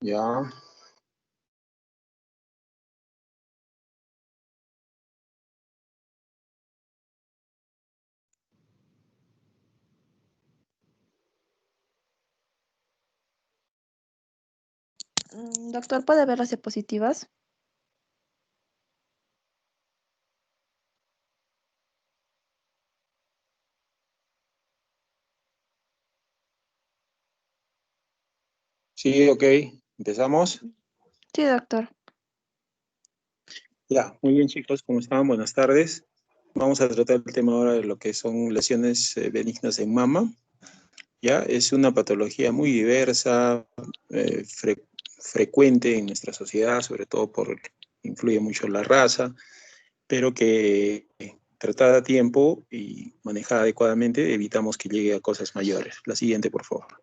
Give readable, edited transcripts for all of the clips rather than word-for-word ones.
Ya. Doctor, ¿puede ver las diapositivas? Sí, ok. ¿Empezamos? Sí, doctor. Ya, muy bien chicos, ¿cómo están? Buenas tardes. Vamos a tratar el tema ahora de lo que son lesiones benignas en mama. Ya, es una patología muy diversa, frecuente en nuestra sociedad, sobre todo porque influye mucho la raza, pero que tratada a tiempo y manejada adecuadamente evitamos que llegue a cosas mayores. La siguiente, por favor.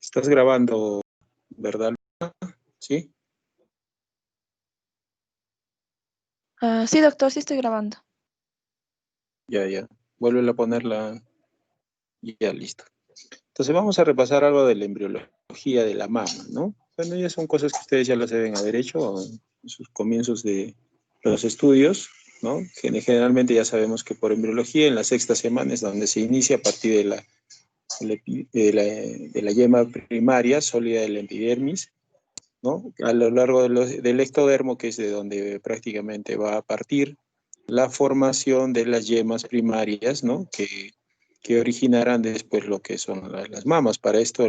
Estás grabando, ¿verdad? ¿Sí? Sí, doctor, sí estoy grabando. Ya, ya. Vuelve a ponerla. Ya, listo. Entonces vamos a repasar algo de la embriología de la mama, ¿no? Bueno, ya son cosas que ustedes ya las deben haber hecho en sus comienzos de los estudios, ¿no? Generalmente ya sabemos que por embriología en la sexta semana es donde se inicia a partir de la yema primaria sólida del epidermis, ¿no? A lo largo del ectodermo, que es de donde prácticamente va a partir la formación de las yemas primarias, ¿no? Que originarán después lo que son las mamas. Para esto,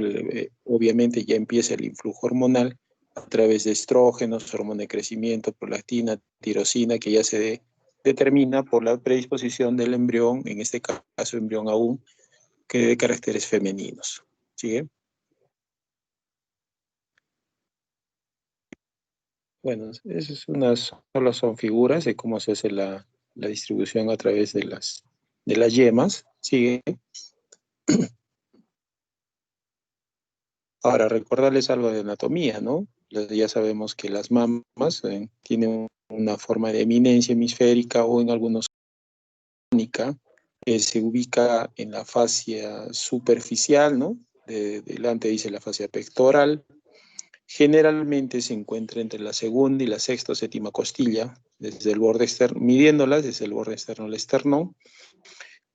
obviamente, ya empieza el influjo hormonal a través de estrógenos, hormona de crecimiento, prolactina, tirosina, que ya se determina por la predisposición del embrión, en este caso embrión aún, que de caracteres femeninos. ¿Sigue? Bueno, solo son figuras de cómo se hace la distribución a través de las yemas. Sigue. Ahora, recordarles algo de anatomía, ¿no? Ya sabemos que las mamas tienen una forma de eminencia hemisférica o en algunos cónica, que se ubica en la fascia superficial, ¿no? Delante dice la fascia pectoral. Generalmente se encuentra entre la segunda y la sexta o séptima costilla, desde el borde externo, midiéndolas desde el borde externo al esternón.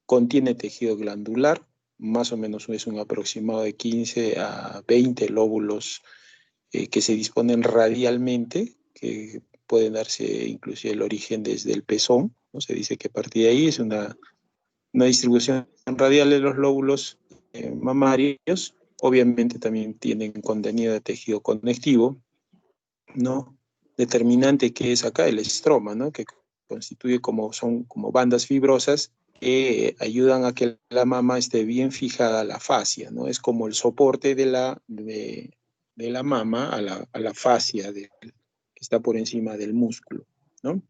Contiene tejido glandular, más o menos es un aproximado de 15 a 20 lóbulos que se disponen radialmente, que pueden darse inclusive el origen desde el pezón, ¿no? Se dice que a partir de ahí es una distribución radial de los lóbulos mamarios. Obviamente también tienen contenido de tejido conectivo, ¿no? Determinante que es acá el estroma, ¿no? Que constituye son como bandas fibrosas que ayudan a que la mama esté bien fijada a la fascia, ¿no? Es como el soporte de la mama a la fascia que está por encima del músculo, ¿no?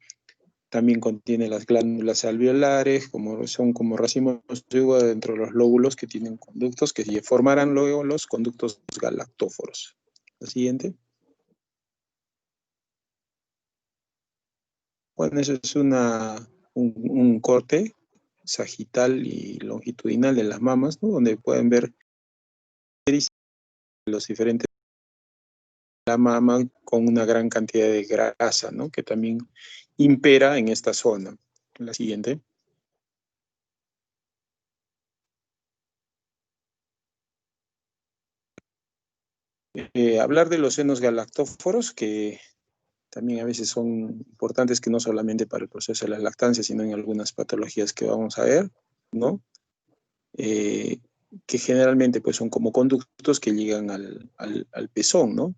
También contiene las glándulas alveolares, son como racimos de uva dentro de los lóbulos que tienen conductos que formarán luego los conductos galactóforos. La siguiente. Bueno, eso es un corte sagital y longitudinal de las mamas, ¿no? Donde pueden ver los diferentes la mama con una gran cantidad de grasa, ¿no? Que también impera en esta zona. La siguiente. Hablar de los senos galactóforos, que también a veces son importantes que no solamente para el proceso de la lactancia, sino en algunas patologías que vamos a ver, ¿no? Que generalmente pues son como conductos que llegan al pezón, ¿no?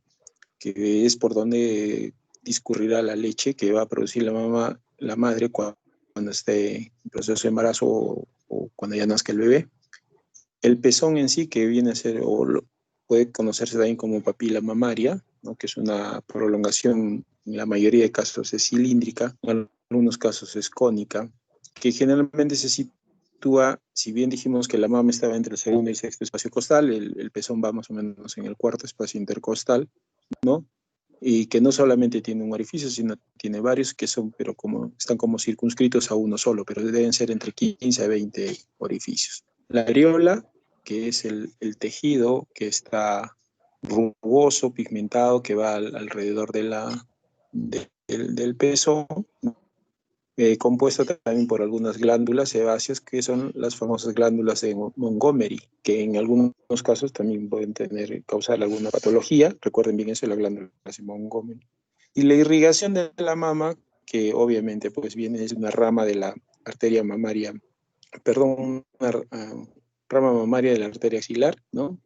Que es por donde discurrirá la leche que va a producir la madre cuando esté en proceso de embarazo o cuando ya nazca el bebé. El pezón en sí, que viene a ser, puede conocerse también como papila mamaria, ¿no? Que es una prolongación, en la mayoría de casos es cilíndrica, en algunos casos es cónica, que generalmente se sitúa, si bien dijimos que la mama estaba entre el segundo y sexto espacio costal, el pezón va más o menos en el cuarto espacio intercostal, ¿no? Y que no solamente tiene un orificio, sino tiene varios que pero están como circunscritos a uno solo, pero deben ser entre 15 a 20 orificios. La areola, que es el tejido que está rugoso, pigmentado, que va alrededor del pezón, compuesto también por algunas glándulas sebáceas, que son las famosas glándulas de Montgomery, que en algunos casos también pueden causar alguna patología. Recuerden bien eso, la glándula de Montgomery. Y la irrigación de la mama, que obviamente pues viene de una rama de la arteria mamaria, perdón, una rama mamaria de la arteria axilar, ¿no?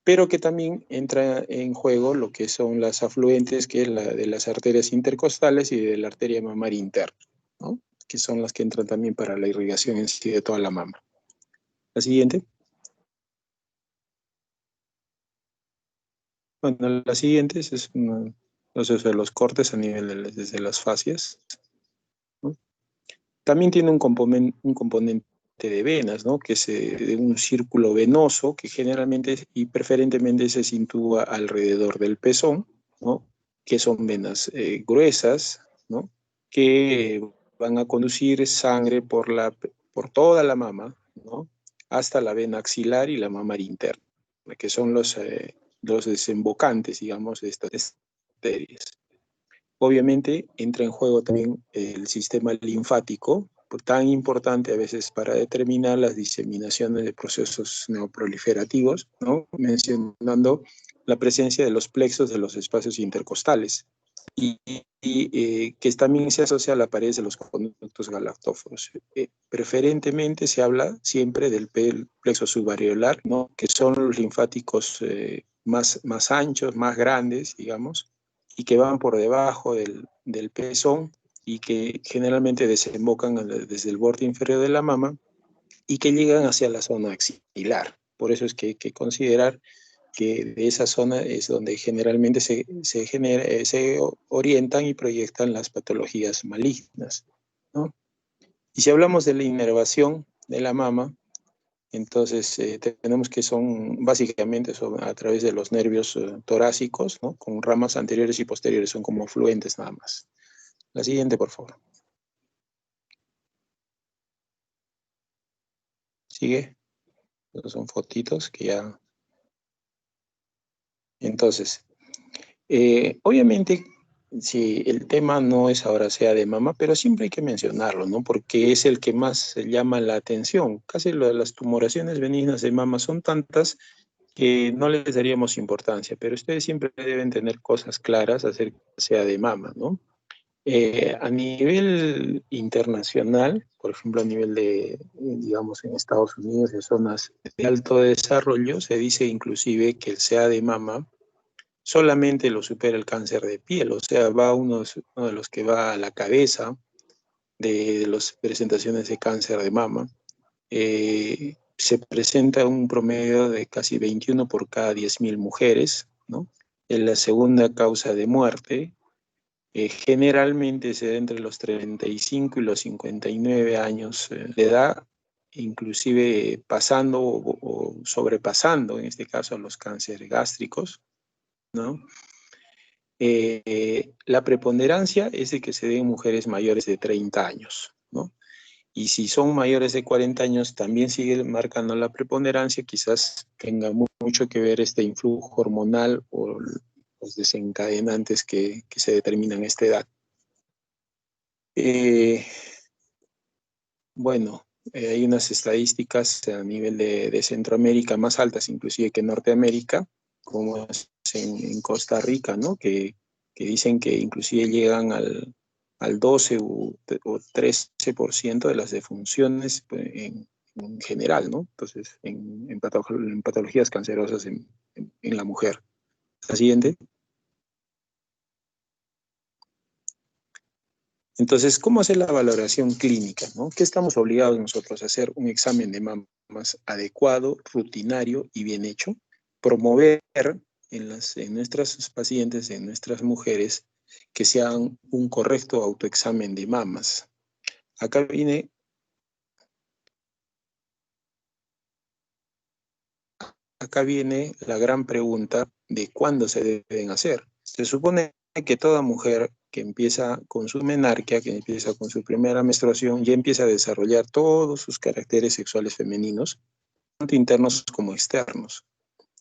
Pero que también entra en juego lo que son las afluentes, que es la de las arterias intercostales y de la arteria mamaria interna, ¿no? Que son las que entran también para la irrigación en sí de toda la mama. La siguiente. Bueno, la siguiente es entonces de los cortes a nivel desde las fascias, ¿no? También tiene un componente de venas, ¿no? Que es de un círculo venoso que generalmente y preferentemente se sitúa alrededor del pezón, ¿no? Que son venas gruesas, ¿no? Que van a conducir sangre por toda la mama, ¿no? Hasta la vena axilar y la mamaria interna, que son los desembocantes, digamos, de estas arterias. Obviamente entra en juego también el sistema linfático, tan importante a veces para determinar las diseminaciones de procesos neoproliferativos, ¿no? Mencionando la presencia de los plexos de los espacios intercostales y que también se asocia a la pared de los conductos galactóforos. Preferentemente se habla siempre del plexo subareolar, ¿no? Que son los linfáticos más anchos, más grandes, digamos, y que van por debajo del pezón y que generalmente desembocan desde el borde inferior de la mama y que llegan hacia la zona axilar. Por eso es que hay que considerar que de esa zona es donde generalmente se orientan y proyectan las patologías malignas, ¿no? Y si hablamos de la inervación de la mama, entonces tenemos que básicamente son a través de los nervios torácicos, ¿no? Con ramas anteriores y posteriores, son como fluentes nada más. La siguiente, por favor. Sigue. Estos son fotitos que ya... Entonces, obviamente, si el tema no es ahora sea de mama, pero siempre hay que mencionarlo, ¿no? Porque es el que más llama la atención. Casi las tumoraciones benignas de mama son tantas que no les daríamos importancia, pero ustedes siempre deben tener cosas claras acerca sea de mama, ¿no? A nivel internacional, por ejemplo, a nivel digamos, en Estados Unidos, en zonas de alto desarrollo, se dice inclusive que el CA de mama solamente lo supera el cáncer de piel, o sea, uno de los que va a la cabeza de las presentaciones de cáncer de mama. Se presenta un promedio de casi 21 por cada 10.000 mujeres, ¿no? Es la segunda causa de muerte. Generalmente se da entre los 35 y los 59 años de edad, inclusive pasando o sobrepasando, en este caso, los cánceres gástricos, ¿no? La preponderancia es de que se den mujeres mayores de 30 años, ¿no? Y si son mayores de 40 años, también sigue marcando la preponderancia, quizás tenga mucho que ver este influjo hormonal o los desencadenantes que se determinan a esta edad. Bueno, hay unas estadísticas a nivel de Centroamérica más altas inclusive que Norteamérica, como es en Costa Rica, ¿no? Que dicen que inclusive llegan al 12 o 13% de las defunciones pues, en general, ¿no? Entonces, en patologías cancerosas en la mujer. La siguiente. Entonces, ¿cómo hacer la valoración clínica, ¿no? ¿Qué estamos obligados nosotros a hacer? Un examen de mamas adecuado, rutinario y bien hecho. Promover en nuestras pacientes, en nuestras mujeres, que se hagan un correcto autoexamen de mamas. Acá viene la gran pregunta de cuándo se deben hacer. Se supone que toda mujer que empieza con su menarquia, que empieza con su primera menstruación, ya empieza a desarrollar todos sus caracteres sexuales femeninos, tanto internos como externos.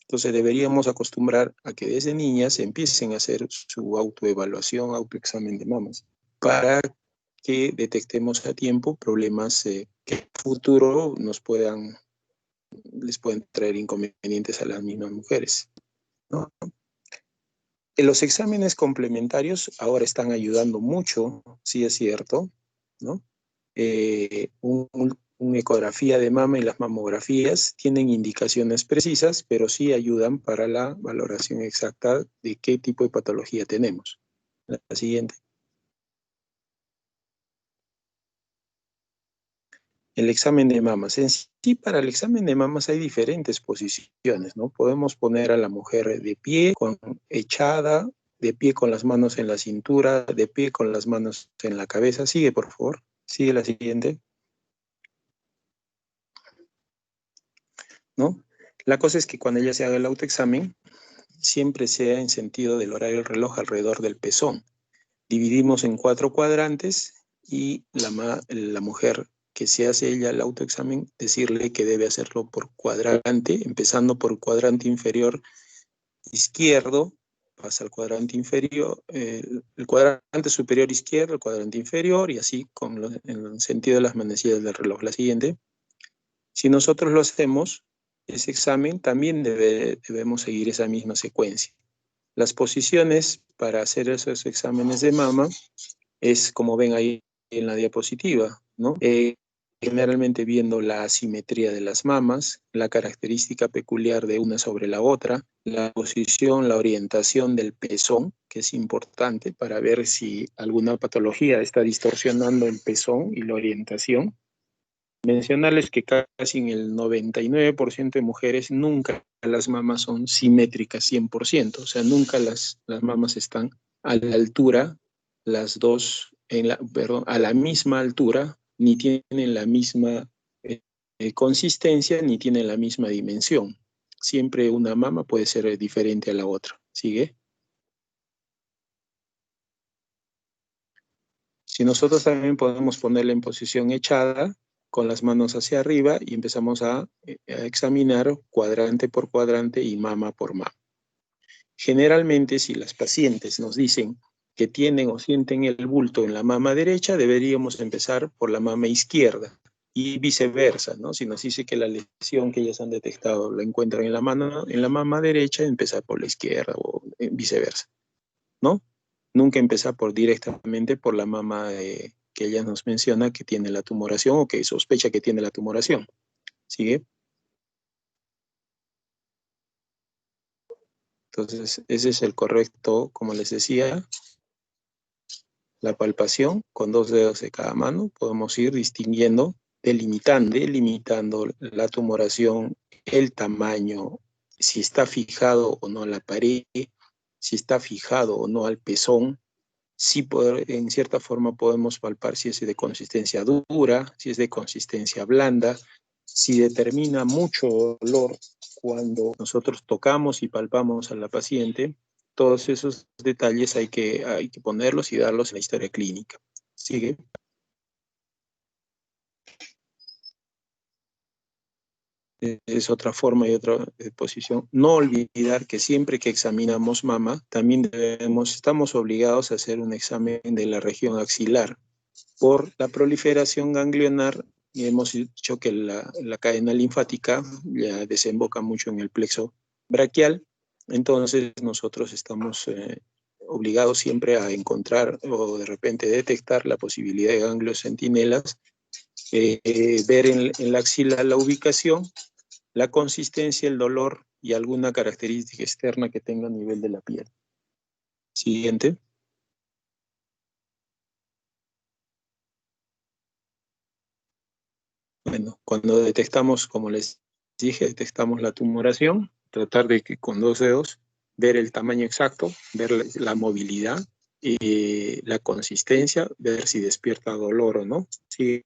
Entonces deberíamos acostumbrar a que desde niñas empiecen a hacer su autoevaluación, autoexamen de mamas, para que detectemos a tiempo problemas que en el futuro les pueden traer inconvenientes a las mismas mujeres, ¿no? Los exámenes complementarios ahora están ayudando mucho, sí es cierto, ¿no? Una ecografía de mama y las mamografías tienen indicaciones precisas, pero sí ayudan para la valoración exacta de qué tipo de patología tenemos. La siguiente. El examen de mamas. En sí, para el examen de mamas hay diferentes posiciones, ¿no? Podemos poner a la mujer de pie, echada, de pie con las manos en la cintura, de pie con las manos en la cabeza. Sigue, por favor. Sigue la siguiente. ¿No? La cosa es que cuando ella se haga el autoexamen, siempre sea en sentido del horario del reloj alrededor del pezón. Dividimos en 4 cuadrantes y la mujer que se hace ella el autoexamen, decirle que debe hacerlo por cuadrante, empezando por cuadrante inferior izquierdo, pasa al cuadrante inferior, el cuadrante superior izquierdo, el cuadrante inferior, y así en el sentido de las manecillas del reloj. La siguiente. Si nosotros lo hacemos, ese examen también debemos seguir esa misma secuencia. Las posiciones para hacer esos exámenes de mama es como ven ahí en la diapositiva, ¿no? Generalmente viendo la asimetría de las mamas, la característica peculiar de una sobre la otra, la posición, la orientación del pezón, que es importante para ver si alguna patología está distorsionando el pezón y la orientación. Mencionarles que casi en el 99% de mujeres nunca las mamas son simétricas 100%, o sea, nunca las mamas están a la altura, las dos, a la misma altura, ni tienen la misma consistencia, ni tienen la misma dimensión. Siempre una mama puede ser diferente a la otra. ¿Sigue? Si nosotros también podemos ponerla en posición echada, con las manos hacia arriba y empezamos a examinar cuadrante por cuadrante y mama por mama. Generalmente, si las pacientes nos dicen que tienen o sienten el bulto en la mama derecha, deberíamos empezar por la mama izquierda y viceversa, ¿no? Si nos dice que la lesión que ellas han detectado la encuentran en la mama derecha, empezar por la izquierda o viceversa, ¿no? Nunca empezar directamente por la mama que ella nos menciona que tiene la tumoración o que sospecha que tiene la tumoración. ¿Sigue? Entonces, ese es el correcto, como les decía, la palpación con 2 dedos de cada mano. Podemos ir distinguiendo, delimitando la tumoración, el tamaño, si está fijado o no a la pared, si está fijado o no al pezón. Sí, en cierta forma podemos palpar si es de consistencia dura, si es de consistencia blanda, si determina mucho dolor cuando nosotros tocamos y palpamos a la paciente. Todos esos detalles hay que ponerlos y darlos en la historia clínica. Sigue. Es otra forma y otra posición. No olvidar que siempre que examinamos mama, también estamos obligados a hacer un examen de la región axilar. Por la proliferación ganglionar, y hemos dicho que la cadena linfática ya desemboca mucho en el plexo braquial, entonces nosotros estamos obligados siempre a encontrar o de repente detectar la posibilidad de ganglios centinelas, ver en la axila la ubicación, la consistencia, el dolor y alguna característica externa que tenga a nivel de la piel. Siguiente. Bueno, cuando detectamos, como les dije, detectamos la tumoración, tratar de que con 2 dedos ver el tamaño exacto, ver la movilidad, la consistencia, ver si despierta dolor o no. Sigue.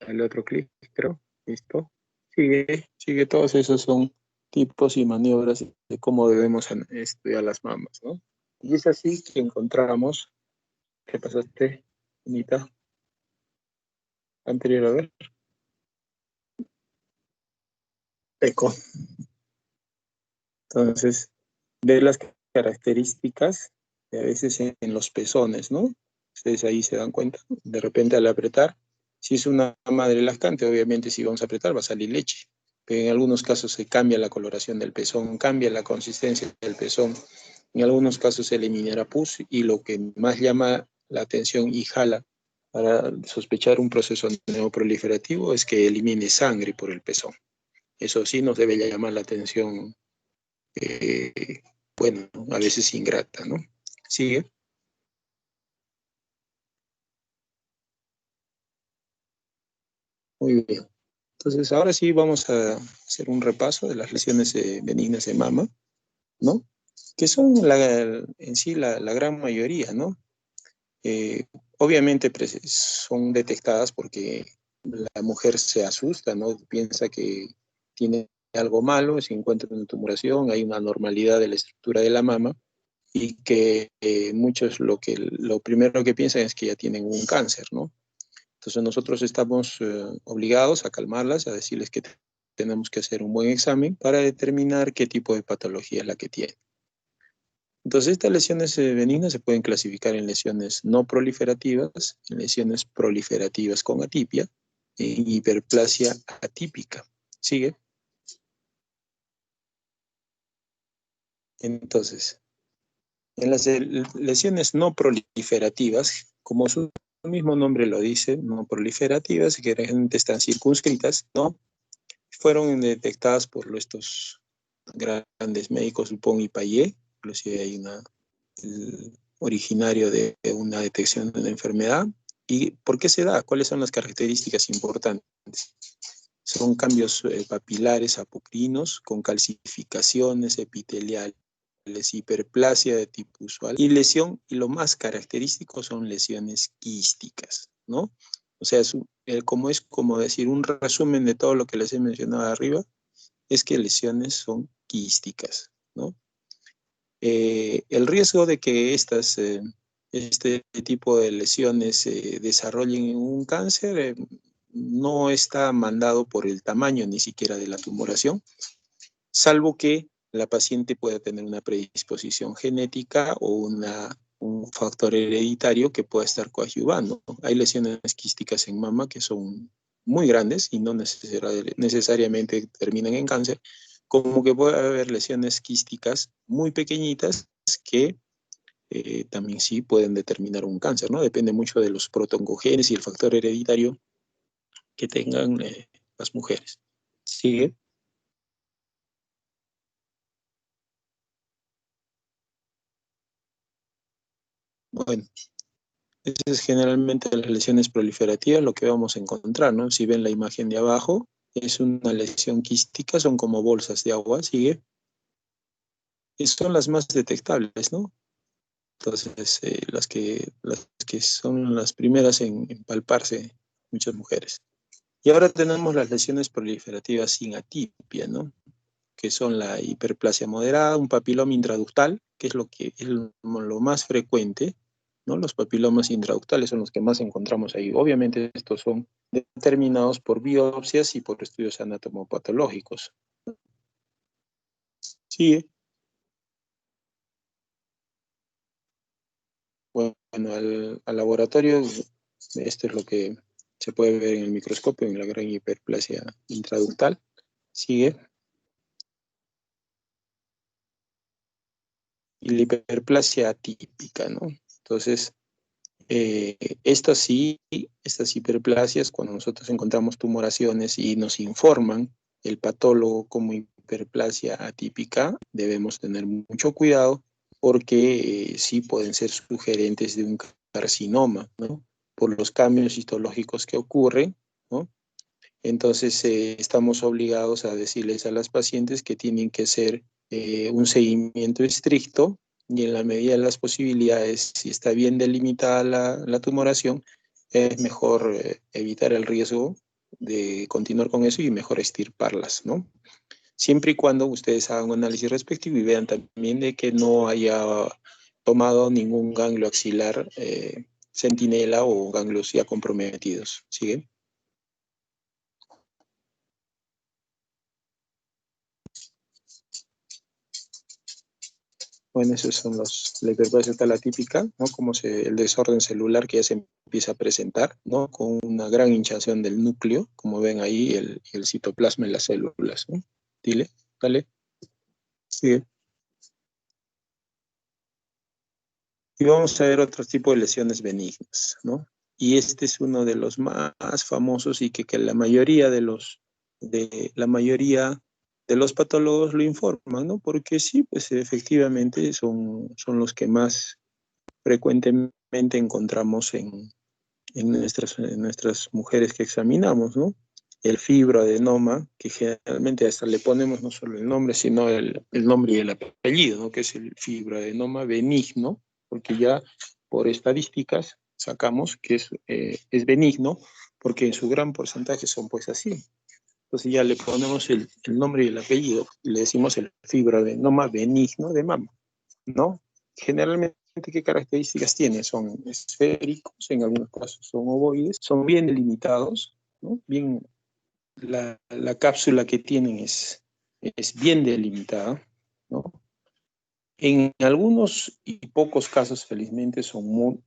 El otro clic, creo. Listo. Sigue. Todos esos son tipos y maniobras de cómo debemos estudiar las mamas, ¿no? Y es así que encontramos ¿Qué pasaste, Anita? Anterior, a ver. Eco. Entonces, ver las características a veces en los pezones, ¿no? Ustedes ahí se dan cuenta. De repente al apretar, si es una madre lactante, obviamente si vamos a apretar va a salir leche. Pero en algunos casos se cambia la coloración del pezón, cambia la consistencia del pezón. En algunos casos se eliminará pus y lo que más llama la atención y jala para sospechar un proceso neoproliferativo es que elimine sangre por el pezón. Eso sí nos debe llamar la atención, eh, bueno, a veces ingrata, ¿no? Sigue. Muy bien. Entonces, ahora sí vamos a hacer un repaso de las lesiones benignas de mama, ¿no? Que son en sí la gran mayoría, ¿no? Eh, obviamente son detectadas porque la mujer se asusta, ¿no? Piensa que tiene algo malo, se encuentra una tumoración, hay una anormalidad de la estructura de la mama y que muchos lo primero que piensan es que ya tienen un cáncer, ¿no? Entonces nosotros estamos obligados a calmarlas, a decirles que tenemos que hacer un buen examen para determinar qué tipo de patología es la que tiene. Entonces estas lesiones benignas se pueden clasificar en lesiones no proliferativas, en lesiones proliferativas con atipia, en hiperplasia atípica. ¿Sigue? Entonces, en las lesiones no proliferativas, como su mismo nombre lo dice, no proliferativas, que realmente están circunscritas, ¿no? Fueron detectadas por estos grandes médicos, Dupont y Payet, inclusive hay originario de una detección de una enfermedad. ¿Y por qué se da? ¿Cuáles son las características importantes? Son cambios papilares apocrinos con calcificaciones epiteliales, hiperplasia de tipo usual y lesión, y lo más característico son lesiones quísticas, ¿no? O sea, como es como decir un resumen de todo lo que les he mencionado arriba, es que lesiones son quísticas, ¿no? El riesgo de que este tipo de lesiones se desarrollen en un cáncer no está mandado por el tamaño ni siquiera de la tumoración, salvo que la paciente pueda tener una predisposición genética o un factor hereditario que pueda estar coadyuvando. Hay lesiones quísticas en mama que son muy grandes y no necesariamente terminan en cáncer, como que puede haber lesiones quísticas muy pequeñitas que también sí pueden determinar un cáncer, ¿no? Depende mucho de los protoncogenes y el factor hereditario que tengan las mujeres. Sigue. Bueno, esas es generalmente las lesiones proliferativas, lo que vamos a encontrar, ¿no? Si ven la imagen de abajo, es una lesión quística, son como bolsas de agua, sigue. Y son las más detectables, ¿no? Entonces, las que son las primeras en palparse muchas mujeres. Y ahora tenemos las lesiones proliferativas sin atipia, ¿no? Que son la hiperplasia moderada, un papiloma intraductal, que es lo que es lo más frecuente, ¿no? Los papilomas intraductales son los que más encontramos ahí. Obviamente estos son determinados por biopsias y por estudios anatomopatológicos. Sigue. Bueno, al laboratorio, esto es lo que se puede ver en el microscopio, en la gran hiperplasia intraductal. Sigue. Y la hiperplasia atípica, ¿no? Entonces, estas hiperplasias, cuando nosotros encontramos tumoraciones y nos informan el patólogo como hiperplasia atípica, debemos tener mucho cuidado porque sí pueden ser sugerentes de un carcinoma, ¿no? Por los cambios histológicos que ocurren, ¿no? Entonces, estamos obligados a decirles a las pacientes que tienen que hacer un seguimiento estricto y en la medida de las posibilidades, si está bien delimitada la tumoración, es mejor evitar el riesgo de continuar con eso y mejor extirparlas, ¿no? Siempre y cuando ustedes hagan un análisis respectivo y vean también de que no haya tomado ningún ganglio axilar centinela o ganglios ya comprometidos. ¿Sigue? Bueno, esos son la hiperplasia total atípica, ¿no? Como el desorden celular que ya se empieza a presentar, ¿no? Con una gran hinchazón del núcleo, como ven ahí, el citoplasma en las células, ¿no? Dile, dale, sigue. Y vamos a ver otro tipo de lesiones benignas, ¿no? Y este es uno de los más famosos y que la mayoría la mayoría de los patólogos lo informan, ¿no? Porque sí, pues efectivamente son los que más frecuentemente encontramos en nuestras mujeres que examinamos, ¿no? El fibroadenoma, que generalmente hasta le ponemos no solo el nombre, sino el nombre y el apellido, ¿no? Que es el fibroadenoma benigno, porque ya por estadísticas sacamos que es benigno, porque en su gran porcentaje son pues así. Entonces ya le ponemos el nombre y el apellido, le decimos el fibroadenoma benigno de mama, ¿no? Generalmente, ¿qué características tiene? Son esféricos, en algunos casos son ovoides, son bien delimitados, ¿no? La cápsula que tienen es bien delimitada, ¿no? En algunos y pocos casos, felizmente, son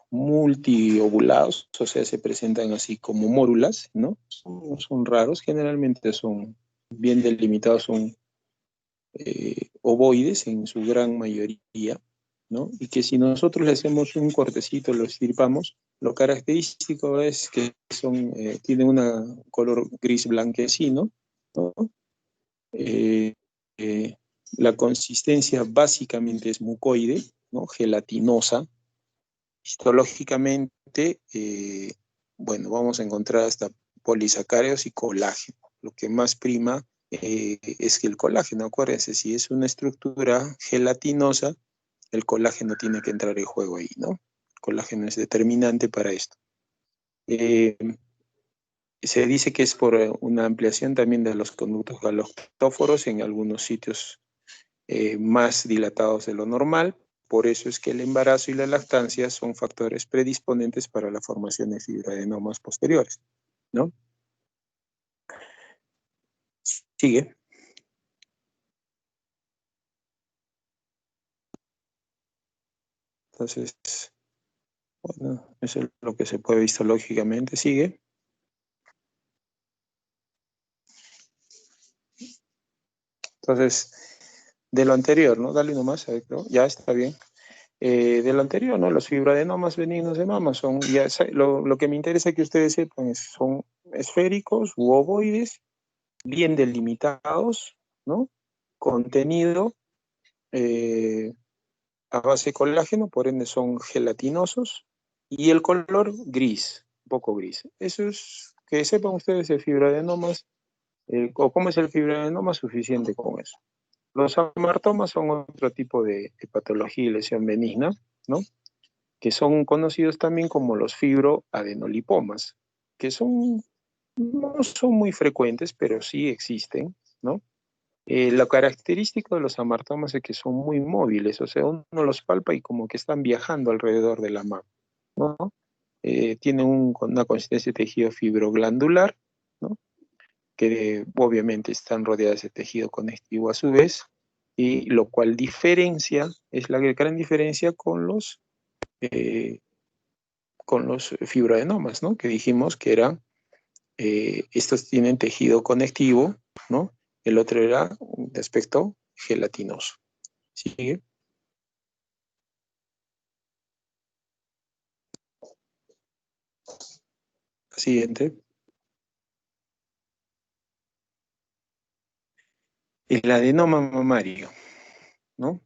multiovulados, o sea, se presentan así como mórulas, ¿no? Son raros, generalmente son bien delimitados, son ovoides en su gran mayoría, ¿no? Y que si nosotros le hacemos un cortecito, lo estirpamos, lo característico es que tienen un color gris blanquecino, ¿no? Eh, eh, la consistencia básicamente es mucoide, ¿no? Gelatinosa. Histológicamente, bueno, vamos a encontrar hasta polisacáridos y colágeno. Lo que más prima es que el colágeno, acuérdense, si es una estructura gelatinosa, el colágeno tiene que entrar en juego ahí, ¿no? El colágeno es determinante para esto. Se dice que es por una ampliación también de los conductos galactóforos en algunos sitios más dilatados de lo normal. Por eso es que el embarazo y la lactancia son factores predisponentes para la formación de fibroadenomas posteriores, ¿no? Sigue. Entonces, bueno, eso es lo que se puede visto lógicamente. Sigue. Entonces, de lo anterior, ¿no? Dale nomás, creo. Ya está bien. De lo anterior, ¿no? Los fibroadenomas benignos de mama son, ya, lo que me interesa que ustedes sepan son esféricos u ovoides, bien delimitados, ¿no? Contenido a base de colágeno, por ende son gelatinosos, y el color gris, un poco gris. Eso es, que sepan ustedes el fibroadenomas, o cómo es el fibroadenoma, suficiente con eso. Los amartomas son otro tipo de patología y lesión benigna, ¿no? Que son conocidos también como los fibroadenolipomas, que no son muy frecuentes, pero sí existen, ¿no? Lo característico de los amartomas es que son muy móviles, o sea, uno los palpa y como que están viajando alrededor de la mama, ¿no? Tienen una consistencia de tejido fibroglandular, ¿no? Que obviamente están rodeadas de tejido conectivo a su vez, y lo cual es la gran diferencia eh, con los fibroadenomas, ¿no? Que dijimos que estos tienen tejido conectivo, ¿no? El otro era de aspecto gelatinoso. Sigue. Siguiente. El adenoma mamario, ¿no?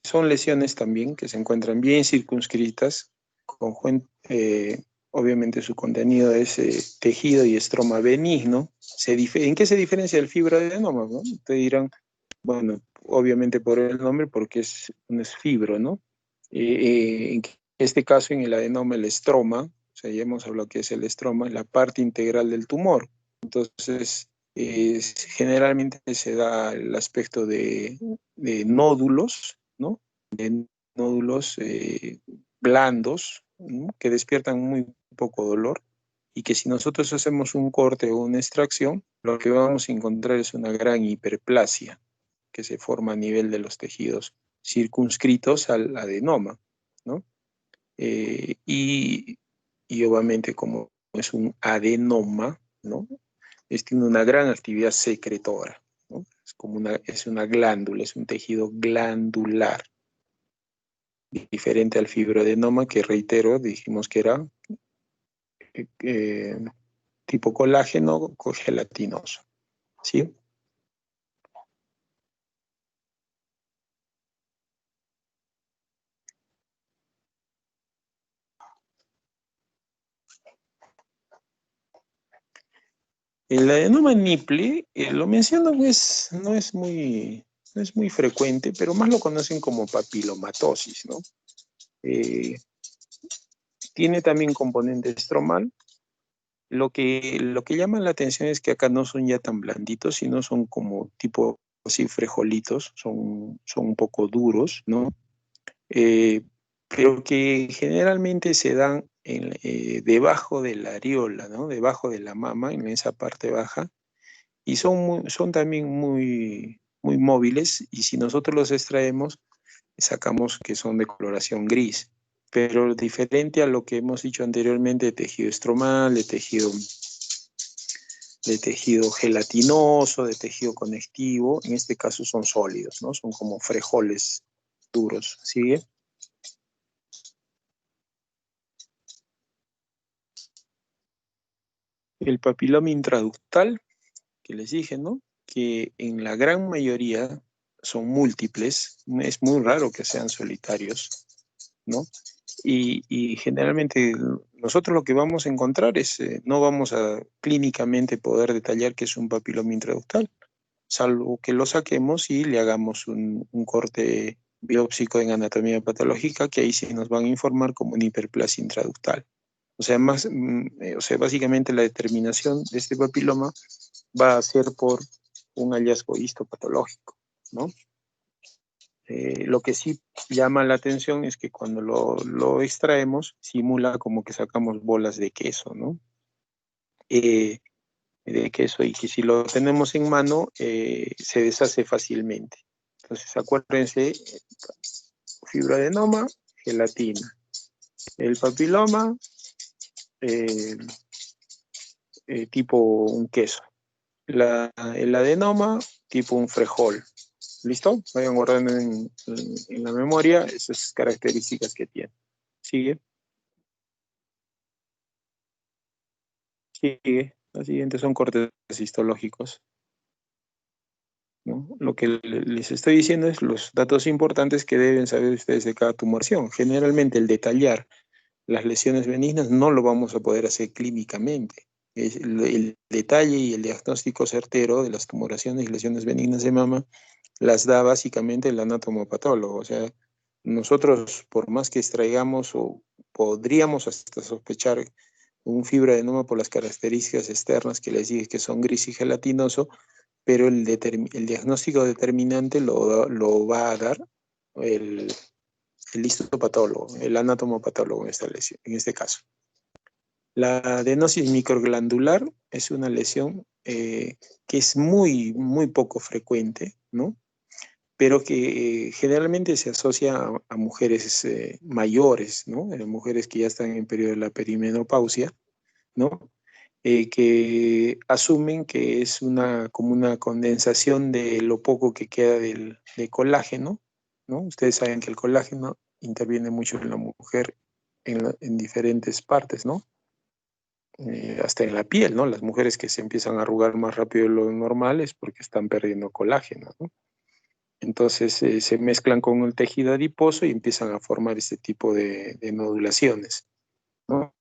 Son lesiones también que se encuentran bien circunscritas, obviamente su contenido es tejido y estroma benigno. ¿En qué se diferencia el fibroadenoma, no? Te dirán, bueno, obviamente por el nombre, porque un fibro, ¿no? En este caso, en el adenoma, el estroma, o sea, ya hemos hablado que es el estroma, la parte integral del tumor. Entonces, generalmente se da el aspecto de nódulos, ¿no? De nódulos blandos, ¿no? Que despiertan muy poco dolor y que si nosotros hacemos un corte o una extracción, lo que vamos a encontrar es una gran hiperplasia que se forma a nivel de los tejidos circunscritos al adenoma, ¿no? Eh, y, y obviamente como es un adenoma, ¿no? Tiene una gran actividad secretora, ¿no? Es una glándula, es un tejido glandular, diferente al fibroadenoma que reitero, dijimos que era eh, tipo colágeno gelatinoso, ¿sí? El adenoma Nipple, lo menciono, pues, no es muy frecuente, pero más lo conocen como papilomatosis, ¿no? Eh, Tiene también componente estromal. Lo que llama la atención es que acá no son ya tan blanditos, sino son como tipo así frijolitos, son un poco duros, ¿no? Eh, pero que generalmente se dan debajo de la areola, ¿no? Debajo de la mama, en esa parte baja, y son también muy móviles, y si nosotros los extraemos, sacamos que son de coloración gris. Pero diferente a lo que hemos dicho anteriormente de tejido estromal, de tejido gelatinoso, de tejido conectivo, en este caso son sólidos, ¿no? Son como frijoles duros, ¿sigue? El papiloma intraductal, que les dije, ¿no? Que en la gran mayoría son múltiples, es muy raro que sean solitarios, ¿no? Y generalmente nosotros lo que vamos a encontrar es, no vamos a clínicamente poder detallar que es un papiloma intraductal, salvo que lo saquemos y le hagamos un corte biópsico en anatomía patológica, que ahí sí nos van a informar como una hiperplasia intraductal. O sea, o sea, básicamente la determinación de este papiloma va a ser por un hallazgo histopatológico, ¿no? Lo que sí llama la atención es que cuando lo extraemos, simula como que sacamos bolas de queso, ¿no? Eh, de queso y que si lo tenemos en mano, se deshace fácilmente. Entonces, acuérdense, fibroadenoma, gelatina. El papiloma, eh, tipo un queso. El adenoma, tipo un frejol. ¿Listo? Vayan guardando en la memoria esas características que tiene. Sigue, sigue. Las siguientes son cortes histológicos, ¿no? Lo que les estoy diciendo es los datos importantes que deben saber ustedes de cada tumoración. Generalmente el detallar las lesiones benignas no lo vamos a poder hacer clínicamente. El detalle y el diagnóstico certero de las tumoraciones y lesiones benignas de mama las da básicamente el anatomopatólogo. O sea, nosotros por más que extraigamos o podríamos hasta sospechar un fibroadenoma por las características externas que les dije que son gris y gelatinoso, pero el diagnóstico determinante lo va a dar el, el histopatólogo, el anatomopatólogo en este caso. La adenosis microglandular es una lesión que es muy poco frecuente, ¿no? Pero que generalmente se asocia a mujeres mayores, ¿no? Mujeres que ya están en periodo de la perimenopausia, ¿no? Que asumen que es como una condensación de lo poco que queda de colágeno, ¿no? Ustedes saben que el colágeno interviene mucho en la mujer en diferentes partes, ¿no? Hasta en la piel, ¿no? Las mujeres que se empiezan a arrugar más rápido de lo normal es porque están perdiendo colágeno, ¿no? Entonces se mezclan con el tejido adiposo y empiezan a formar este tipo de nodulaciones, ¿no?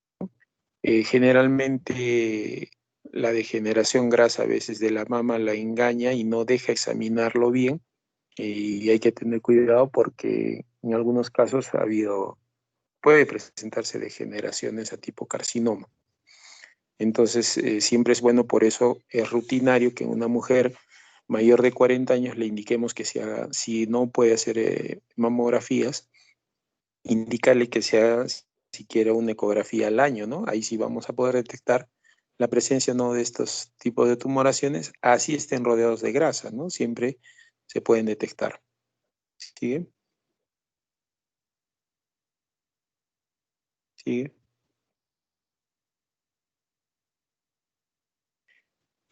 Generalmente la degeneración grasa a veces de la mama la engaña y no deja examinarlo bien, y hay que tener cuidado porque en algunos casos puede presentarse degeneraciones a tipo carcinoma. Entonces, siempre es bueno, por eso es rutinario que en una mujer mayor de 40 años le indiquemos que si no puede hacer mamografías, indicarle que sea siquiera una ecografía al año, ¿no? Ahí sí vamos a poder detectar la presencia o no de estos tipos de tumoraciones, así estén rodeados de grasa, ¿no? Siempre se pueden detectar. ¿Sigue? ¿Sigue?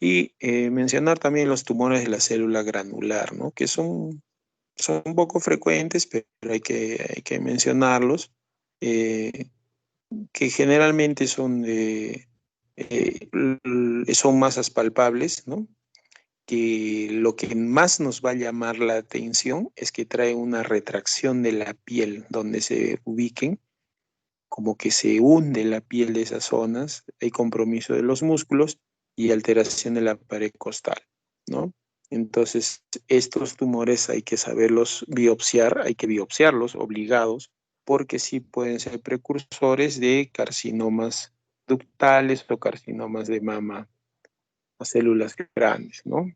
Y mencionar también los tumores de la célula granular, ¿no? Que son un poco frecuentes, pero hay que mencionarlos, eh, que generalmente son masas palpables, ¿no? Que lo que más nos va a llamar la atención es que trae una retracción de la piel donde se ubiquen, como que se hunde la piel de esas zonas, hay compromiso de los músculos y alteración de la pared costal, ¿no? Entonces, estos tumores hay que saberlos biopsiar, hay que biopsiarlos obligados, porque sí pueden ser precursores de carcinomas ductales o carcinomas de mama a células grandes, ¿no?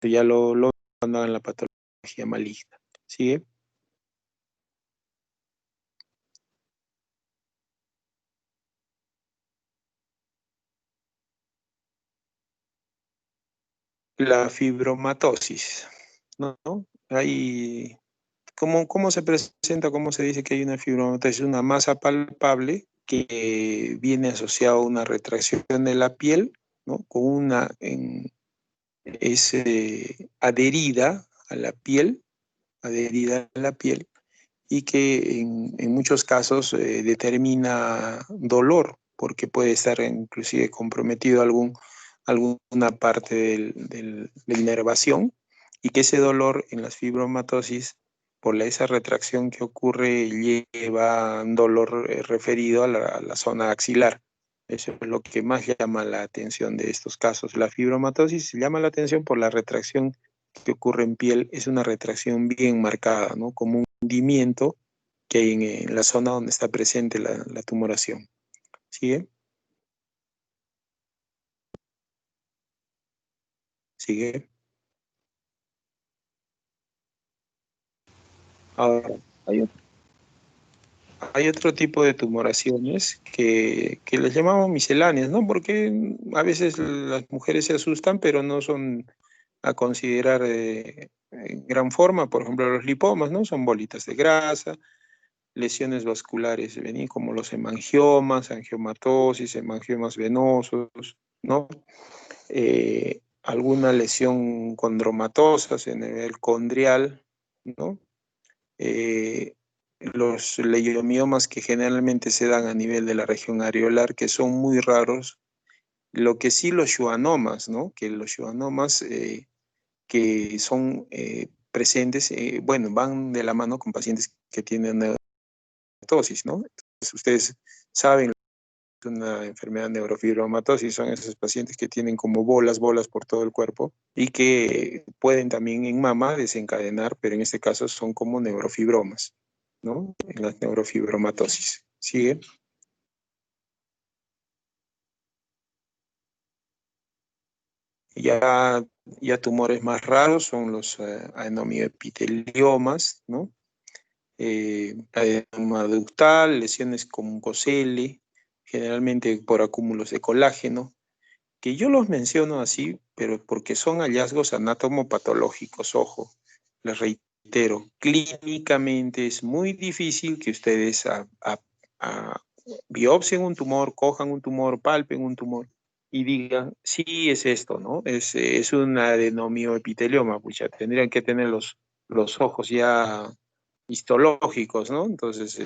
Ya lo cuando en la patología maligna. ¿Sigue? La fibromatosis, ¿no? Hay, ¿cómo se presenta, cómo se dice que hay una fibromatosis? Una masa palpable que viene asociada a una retracción de la piel, ¿no? Es adherida a la piel, adherida a la piel, y que en muchos casos determina dolor, porque puede estar inclusive comprometido alguna parte del inervación, y que ese dolor en las fibromatosis, por esa retracción que ocurre, lleva un dolor referido a la zona axilar. Eso es lo que más llama la atención de estos casos. La fibromatosis llama la atención por la retracción que ocurre en piel, es una retracción bien marcada, ¿no? Como un hundimiento que hay en la zona donde está presente la tumoración. ¿Sigue? ¿Sigue? Ahora, hay, ot- hay otro tipo de tumoraciones que les llamamos misceláneas, ¿no? Porque a veces las mujeres se asustan, pero no son a considerar en gran forma. Por ejemplo, los lipomas, ¿no? Son bolitas de grasa, lesiones vasculares benignas como los hemangiomas, angiomatosis, hemangiomas venosos, ¿no? Alguna lesión condromatosa en nivel condrial, ¿no? Eh, los leiomiomas que generalmente se dan a nivel de la región areolar, que son muy raros. Lo que sí los schwannomas, ¿no? Que los schwannomas que son presentes, bueno, van de la mano con pacientes que tienen neurotosis, ¿no? Entonces, ustedes saben una enfermedad neurofibromatosis, son esos pacientes que tienen como bolas por todo el cuerpo y que pueden también en mama desencadenar, pero en este caso son como neurofibromas, ¿no? En las neurofibromatosis. ¿Sigue? Ya, ya tumores más raros son los adenomioepiteliomas, ¿no? Adenoma ductal, lesiones con mucosele, generalmente por acúmulos de colágeno, que yo los menciono así, pero porque son hallazgos anatomopatológicos, ojo, les reitero, clínicamente es muy difícil que ustedes a biopsien un tumor, cojan un tumor, palpen un tumor y digan, sí, es esto, ¿no? Es un adenomioepitelioma, pues ya tendrían que tener los ojos ya histológicos, ¿no? Entonces,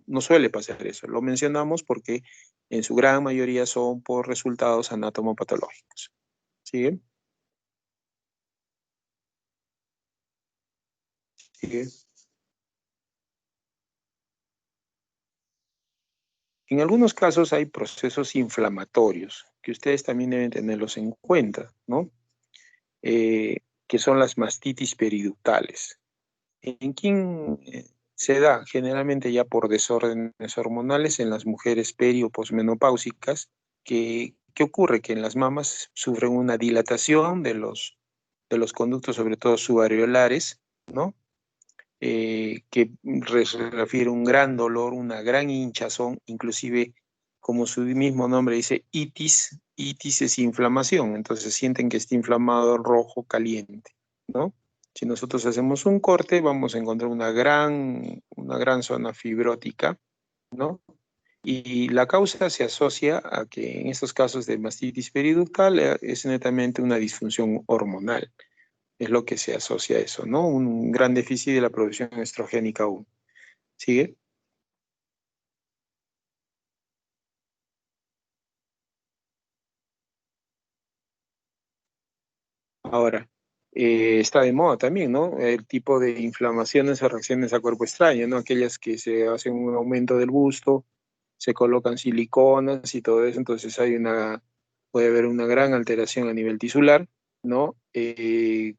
no suele pasar eso. Lo mencionamos porque en su gran mayoría son por resultados anatomopatológicos. ¿Sigue? ¿Sigue? En algunos casos hay procesos inflamatorios que ustedes también deben tenerlos en cuenta, ¿no? Eh, que son las mastitis periductales. ¿En quién se da? Generalmente ya por desórdenes hormonales en las mujeres peri o posmenopáusicas. ¿Qué ocurre? Que en las mamas sufren una dilatación de los conductos, sobre todo subareolares, ¿no? que se refiere a un gran dolor, una gran hinchazón, inclusive como su mismo nombre dice, itis, itis es inflamación, entonces sienten que está inflamado, rojo, caliente, ¿no? Si nosotros hacemos un corte, vamos a encontrar una gran zona fibrótica, ¿no? Y la causa se asocia a que en estos casos de mastitis periductal es netamente una disfunción hormonal. Es lo que se asocia a eso, ¿no? Un gran déficit de la producción estrogénica aún. ¿Sigue? Ahora, está de moda también, ¿no? El tipo de inflamaciones o reacciones a cuerpo extraño, ¿no? Aquellas que se hacen un aumento del busto, se colocan siliconas y todo eso, entonces puede haber una gran alteración a nivel tisular, ¿no?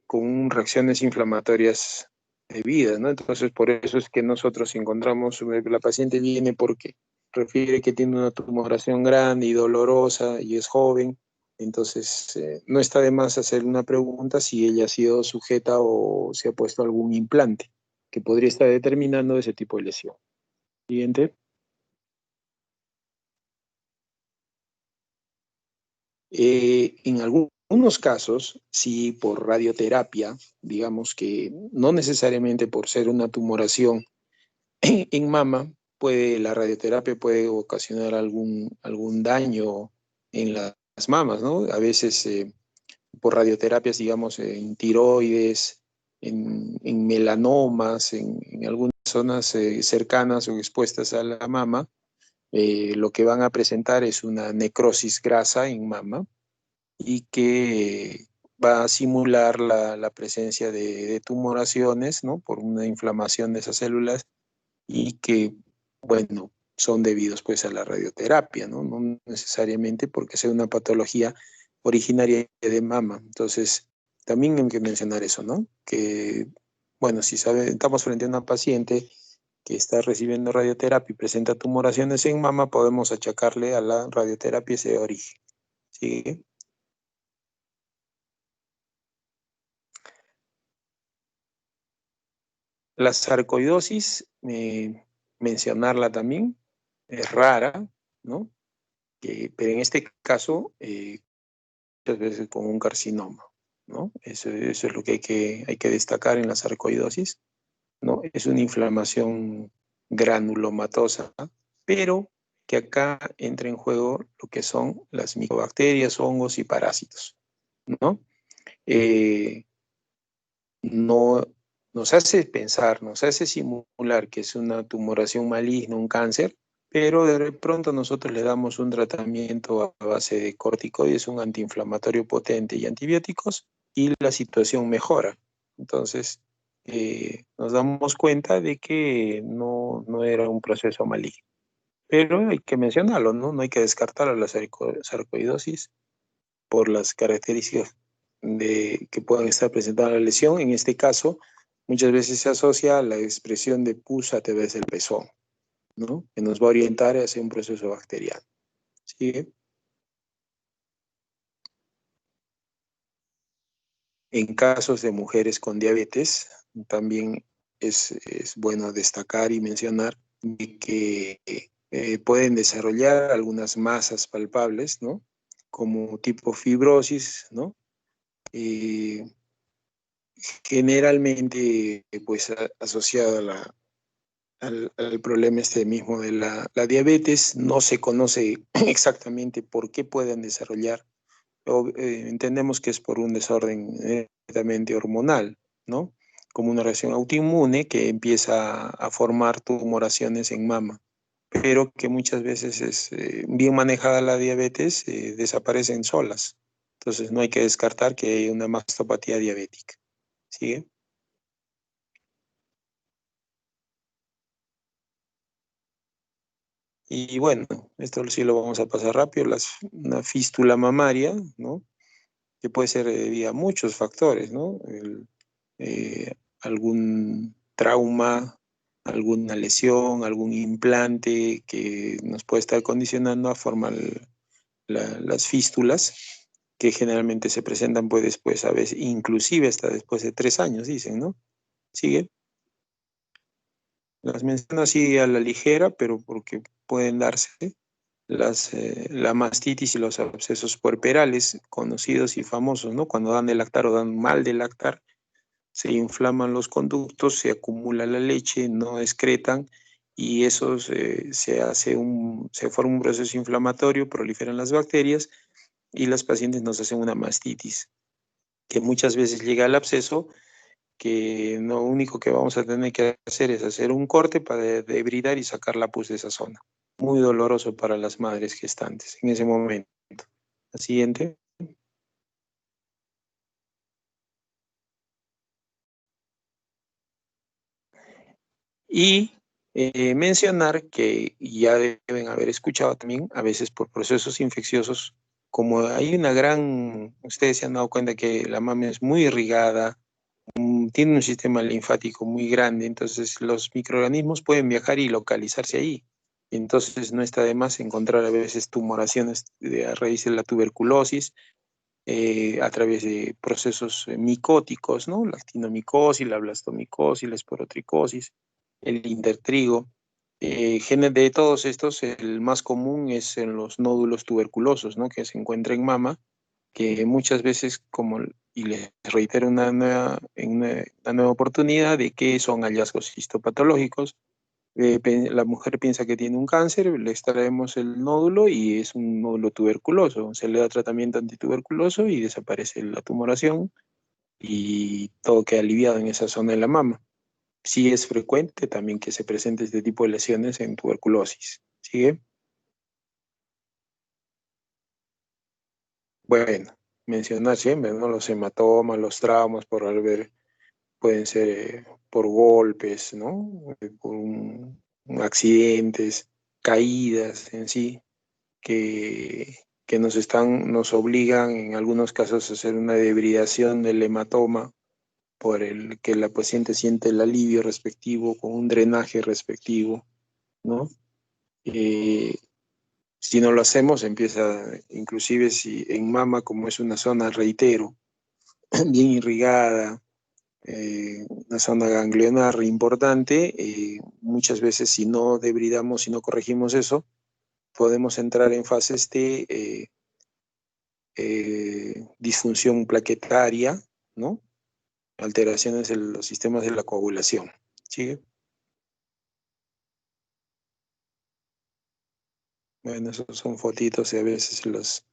Con reacciones inflamatorias debidas, ¿no? Entonces, por eso es que nosotros encontramos, la paciente viene porque refiere que tiene una tumoración grande y dolorosa y es joven, entonces no está de más hacer una pregunta si ella ha sido sujeta o se ha puesto algún implante que podría estar determinando ese tipo de lesión. Siguiente. En algunos casos, sí, por radioterapia, digamos que no necesariamente por ser una tumoración en mama, la radioterapia puede ocasionar algún daño en las mamas, ¿no? A veces por radioterapias, digamos, en tiroides, en melanomas, en algunas zonas cercanas o expuestas a la mama, lo que van a presentar es una necrosis grasa en mama y que va a simular la presencia de tumoraciones, ¿no? Por una inflamación de esas células y que, bueno, son debidos pues a la radioterapia, ¿no? No necesariamente porque sea una patología originaria de mama. Entonces, también hay que mencionar eso, ¿no? Que, bueno, si estamos frente a una paciente que está recibiendo radioterapia y presenta tumoraciones en mama, podemos achacarle a la radioterapia ese origen. ¿Sí? La sarcoidosis, mencionarla también, es rara, ¿no? Pero en este caso, muchas veces con un carcinoma, ¿no? Eso es lo que hay que destacar en la sarcoidosis, ¿no? Es una inflamación granulomatosa, pero que acá entra en juego lo que son las micobacterias, hongos y parásitos, ¿no? Eh, no nos hace pensar, nos hace simular que es una tumoración maligna, un cáncer, pero de pronto nosotros le damos un tratamiento a base de corticoides, un antiinflamatorio potente y antibióticos, y la situación mejora. Entonces, nos damos cuenta de que no era un proceso maligno. Pero hay que mencionarlo, ¿no? No hay que descartar a la sarcoidosis por las características que puedan estar presentando la lesión. En este caso, muchas veces se asocia a la expresión de pus a través del pezón, ¿no? Que nos va a orientar hacia un proceso bacteriano. ¿Sí? En casos de mujeres con diabetes, también es bueno destacar y mencionar que pueden desarrollar algunas masas palpables, ¿no? Como tipo fibrosis, ¿no? Eh, Generalmente pues asociado al problema este mismo de la diabetes. No se conoce exactamente por qué pueden desarrollar, entendemos que es por un desorden netamente hormonal, ¿no? Como una reacción autoinmune que empieza a formar tumoraciones en mama, pero que muchas veces es bien manejada la diabetes, desaparecen solas. Entonces no hay que descartar que hay una mastopatía diabética. ¿Sigue? Y bueno, esto sí lo vamos a pasar rápido, una fístula mamaria, ¿no? Que puede ser debida a muchos factores, ¿no? Algún trauma, alguna lesión, algún implante que nos puede estar condicionando a formar las fístulas, que generalmente se presentan pues después, a veces, inclusive hasta después de 3 años, dicen, ¿no? ¿Sigue? Las menciono así a la ligera, pero porque pueden darse la mastitis y los abscesos puerperales, conocidos y famosos, ¿no? Cuando dan de lactar o dan mal de lactar, se inflaman los conductos, se acumula la leche, no excretan y eso se forma un proceso inflamatorio, proliferan las bacterias y las pacientes nos hacen una mastitis, que muchas veces llega al absceso, que lo único que vamos a tener que hacer es hacer un corte para debridar y sacar la pus de esa zona. Muy doloroso para las madres gestantes en ese momento. La siguiente. Y mencionar que ya deben haber escuchado también, a veces por procesos infecciosos, como hay una gran, ustedes se han dado cuenta que la mama es muy irrigada, tiene un sistema linfático muy grande, entonces los microorganismos pueden viajar y localizarse ahí. Entonces no está de más encontrar a veces tumoraciones a raíz de la tuberculosis, a través de procesos micóticos, ¿no? La actinomicosis, la blastomicosis, la esporotricosis, el intertrigo. De todos estos, el más común es en los nódulos tuberculosos, ¿no? Que se encuentra en mama, que muchas veces, y les reitero una nueva oportunidad de que son hallazgos histopatológicos. La mujer piensa que tiene un cáncer, le extraemos el nódulo y es un nódulo tuberculoso. Se le da tratamiento antituberculoso y desaparece la tumoración y todo queda aliviado en esa zona de la mama. Sí es frecuente también que se presente este tipo de lesiones en tuberculosis. ¿Sigue? Bueno, mencionar siempre, ¿no? Los hematomas, los traumas por haber, pueden ser por golpes, ¿no? Accidentes, caídas en sí, que nos obligan en algunos casos a hacer una debridación del hematoma por el que la paciente siente el alivio respectivo con un drenaje respectivo, ¿no? Eh, si no lo hacemos, empieza, inclusive si en mama, como es una zona, reitero, bien irrigada, una zona ganglionar importante, muchas veces si no debridamos, si no corregimos eso, podemos entrar en fases de disfunción plaquetaria, ¿no? Alteraciones en los sistemas de la coagulación. ¿Sigue? Bueno, esos son fotitos y a veces los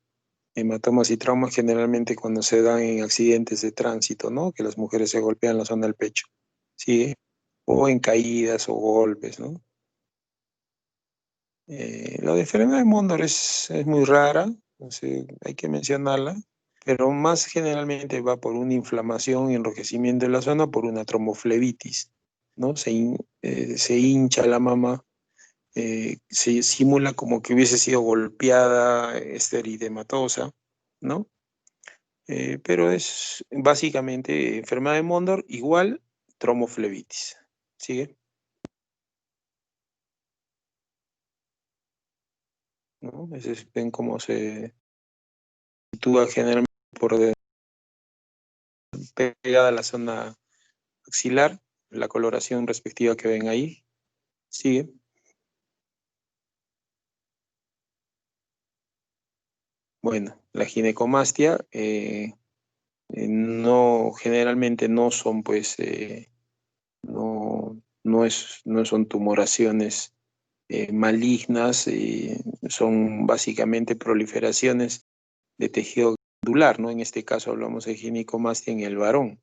hematomas y traumas generalmente cuando se dan en accidentes de tránsito, ¿no? Que las mujeres se golpean la zona del pecho. ¿Sigue? O en caídas o golpes, ¿no? La de enfermedad de Mondor es muy rara, no sé, hay que mencionarla, pero más generalmente va por una inflamación y enrojecimiento de la zona por una tromboflebitis, ¿no? Se hincha la mama, se simula como que hubiese sido golpeada, eridematosa, ¿no? Pero es básicamente enfermedad de Mondor igual tromboflebitis. ¿Sigue? ¿No? Ven cómo se sitúa generalmente por pegada a la zona axilar, la coloración respectiva que ven ahí. Sigue. Bueno, la ginecomastia no, generalmente no son, pues, no son tumoraciones malignas, son básicamente proliferaciones de tejido glandular, ¿no? En este caso hablamos de ginecomastia en el varón.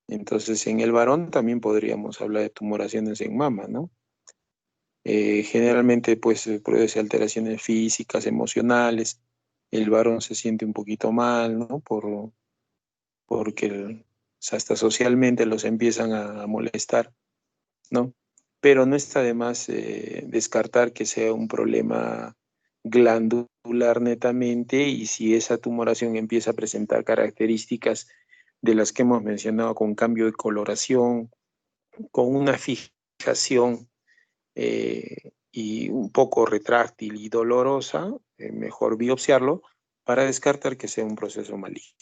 Entonces, en el varón también podríamos hablar de tumoraciones en mama, ¿no? Generalmente, pues, produce alteraciones físicas, emocionales. El varón se siente un poquito mal, ¿no? Porque o sea, hasta socialmente los empiezan a molestar, ¿no? Pero no está de más descartar que sea un problema glandular netamente y si esa tumoración empieza a presentar características de las que hemos mencionado, con cambio de coloración, con una fijación y un poco retráctil y dolorosa, mejor biopsiarlo para descartar que sea un proceso maligno.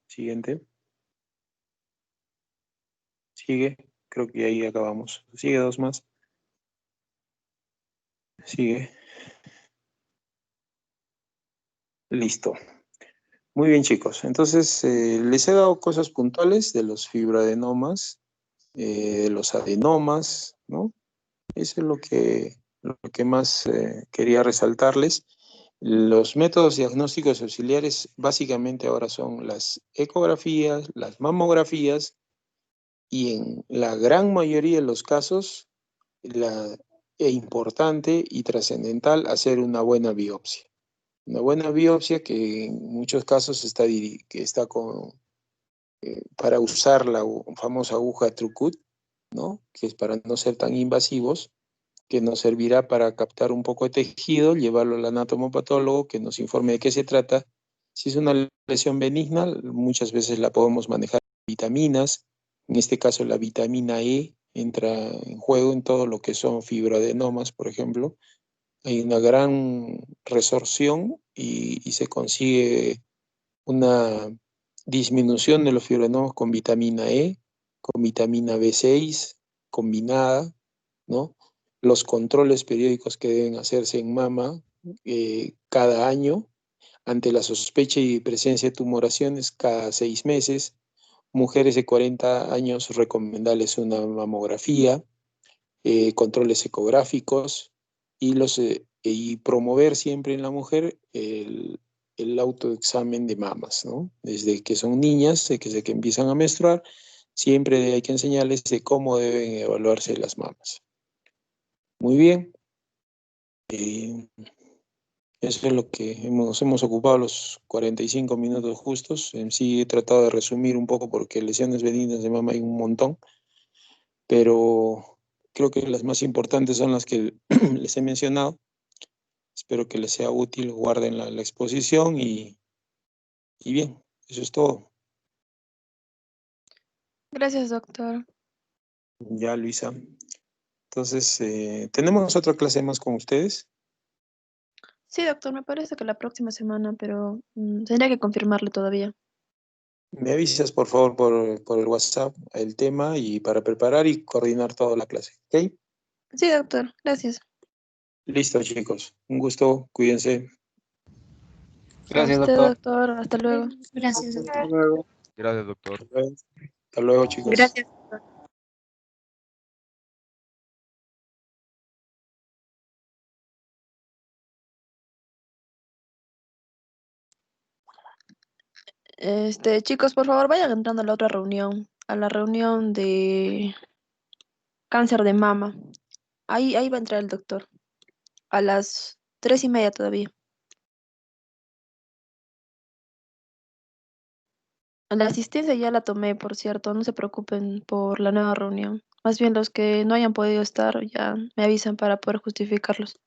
Siguiente. Sigue. Creo que ahí acabamos. Sigue dos más. Sigue. Listo. Muy bien, chicos. Entonces, les he dado cosas puntuales de los fibroadenomas, de los adenomas, ¿no? Eso es lo que más quería resaltarles. Los métodos diagnósticos auxiliares básicamente ahora son las ecografías, las mamografías y en la gran mayoría de los casos es importante y trascendental hacer una buena biopsia. Una buena biopsia que en muchos casos que está para usar la famosa aguja Trucut, ¿no? Que es para no ser tan invasivos, que nos servirá para captar un poco de tejido, llevarlo al anatomopatólogo, que nos informe de qué se trata. Si es una lesión benigna, muchas veces la podemos manejar con vitaminas. En este caso, la vitamina E entra en juego en todo lo que son fibroadenomas, por ejemplo. Hay una gran resorción y se consigue una disminución de los fibroadenomas con vitamina E, con vitamina B6 combinada, ¿no? Los controles periódicos que deben hacerse en mama cada año, ante la sospecha y presencia de tumoraciones cada 6 meses. Mujeres de 40 años recomendarles una mamografía, controles ecográficos y promover siempre en la mujer el autoexamen de mamas, ¿no? Desde que son niñas, desde que empiezan a menstruar, siempre hay que enseñarles de cómo deben evaluarse las mamas. Muy bien. Eso es lo que nos hemos ocupado los 45 minutos justos. En sí he tratado de resumir un poco porque lesiones benignas de mama hay un montón, pero creo que las más importantes son las que les he mencionado. Espero que les sea útil, guarden la exposición y bien, eso es todo. Gracias, doctor. Ya, Luisa. Entonces, ¿tenemos otra clase más con ustedes? Sí, doctor, me parece que la próxima semana, pero tendría que confirmarle todavía. Me avisas, por favor, por el WhatsApp el tema y para preparar y coordinar toda la clase. ¿Ok? Sí, doctor, gracias. Listo, chicos. Un gusto. Cuídense. A Gracias, usted, doctor. doctor, hasta luego. Gracias, Hasta doctor. luego. Gracias, doctor. Hasta luego, chicos. Gracias. Chicos, por favor, vayan entrando a la otra reunión, a la reunión de cáncer de mama. Ahí va a entrar el doctor, a las 3:30 todavía. La asistencia ya la tomé, por cierto, no se preocupen por la nueva reunión. Más bien los que no hayan podido estar ya me avisan para poder justificarlos.